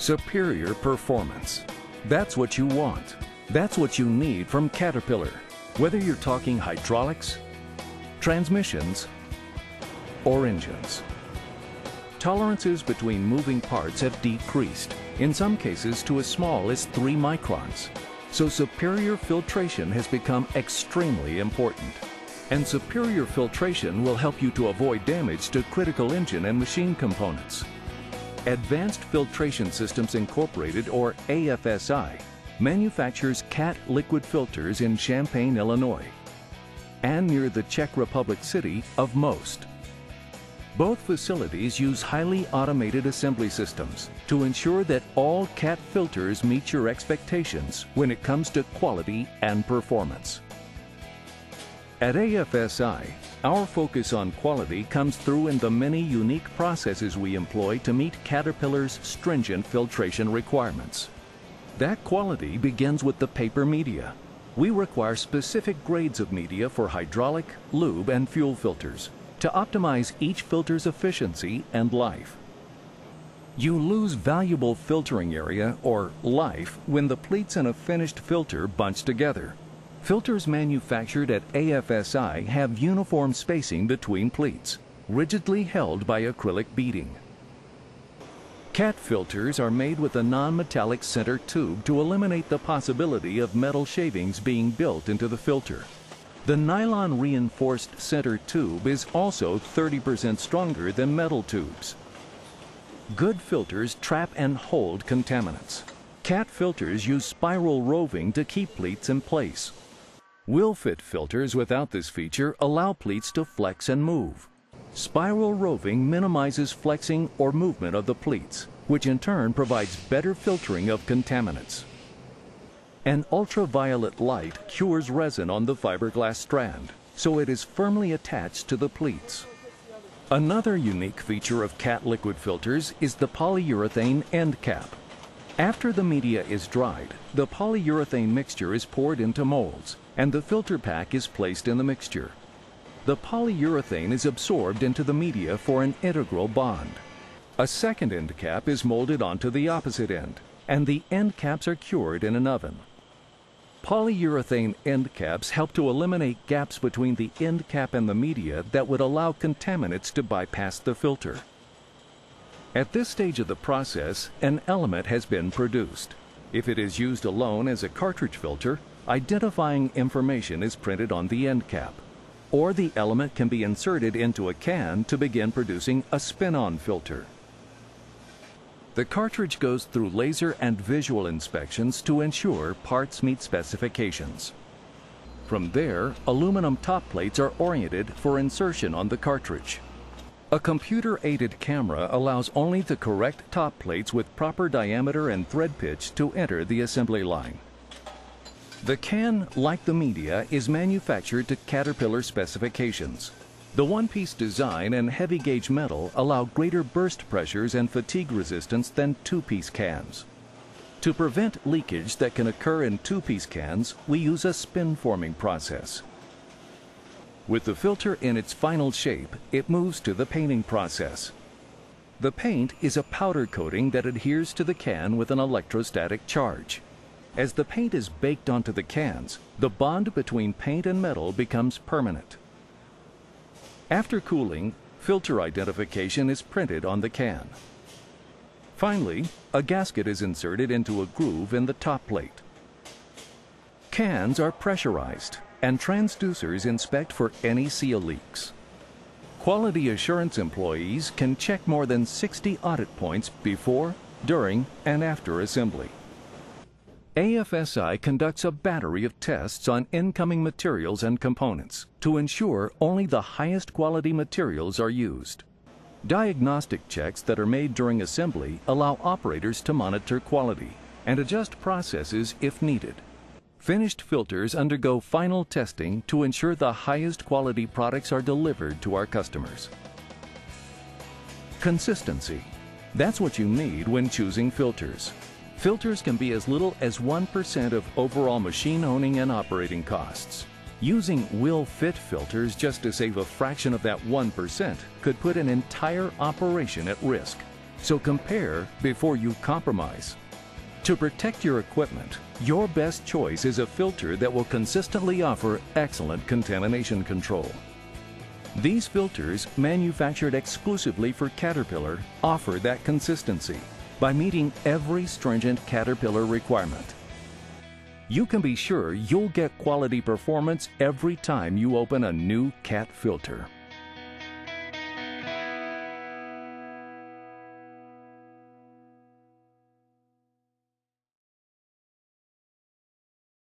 Superior performance. That's what you want. That's what you need from Caterpillar. Whether you're talking hydraulics, transmissions, or engines. Tolerances between moving parts have decreased, in some cases to as small as 3 microns. So superior filtration has become extremely important. And superior filtration will help you to avoid damage to critical engine and machine components. Advanced Filtration Systems Incorporated, or AFSI, manufactures CAT liquid filters in Champaign, Illinois, and near the Czech Republic city of Most. Both facilities use highly automated assembly systems to ensure that all CAT filters meet your expectations when it comes to quality and performance. At AFSI, our focus on quality comes through in the many unique processes we employ to meet Caterpillar's stringent filtration requirements. That quality begins with the paper media. We require specific grades of media for hydraulic, lube, and fuel filters to optimize each filter's efficiency and life. You lose valuable filtering area, or life, when the pleats in a finished filter bunch together. Filters manufactured at AFSI have uniform spacing between pleats, rigidly held by acrylic beading. CAT filters are made with a non-metallic center tube to eliminate the possibility of metal shavings being built into the filter. The nylon-reinforced center tube is also 30% stronger than metal tubes. Good filters trap and hold contaminants. CAT filters use spiral roving to keep pleats in place. Will-fit filters without this feature allow pleats to flex and move. Spiral roving minimizes flexing or movement of the pleats, which in turn provides better filtering of contaminants. An ultraviolet light cures resin on the fiberglass strand, so it is firmly attached to the pleats. Another unique feature of CAT liquid filters is the polyurethane end cap. After the media is dried, the polyurethane mixture is poured into molds, and the filter pack is placed in the mixture. The polyurethane is absorbed into the media for an integral bond. A second end cap is molded onto the opposite end, and the end caps are cured in an oven. Polyurethane end caps help to eliminate gaps between the end cap and the media that would allow contaminants to bypass the filter. At this stage of the process, an element has been produced. If it is used alone as a cartridge filter, identifying information is printed on the end cap, or the element can be inserted into a can to begin producing a spin-on filter. The cartridge goes through laser and visual inspections to ensure parts meet specifications. From there, aluminum top plates are oriented for insertion on the cartridge. A computer-aided camera allows only the correct top plates with proper diameter and thread pitch to enter the assembly line. The can, like the media, is manufactured to Caterpillar specifications. The one-piece design and heavy-gauge metal allow greater burst pressures and fatigue resistance than two-piece cans. To prevent leakage that can occur in two-piece cans, we use a spin-forming process. With the filter in its final shape, it moves to the painting process. The paint is a powder coating that adheres to the can with an electrostatic charge. As the paint is baked onto the cans, the bond between paint and metal becomes permanent. After cooling, filter identification is printed on the can. Finally, a gasket is inserted into a groove in the top plate. Cans are pressurized, and transducers inspect for any seal leaks. Quality assurance employees can check more than 60 audit points before, during, and after assembly. AFSI conducts a battery of tests on incoming materials and components to ensure only the highest quality materials are used. Diagnostic checks that are made during assembly allow operators to monitor quality and adjust processes if needed. Finished filters undergo final testing to ensure the highest quality products are delivered to our customers. Consistency. That's what you need when choosing filters. Filters can be as little as 1% of overall machine owning and operating costs. Using will-fit filters just to save a fraction of that 1% could put an entire operation at risk. So compare before you compromise. To protect your equipment, your best choice is a filter that will consistently offer excellent contamination control. These filters, manufactured exclusively for Caterpillar, offer that consistency by meeting every stringent Caterpillar requirement. You can be sure you'll get quality performance every time you open a new Cat filter.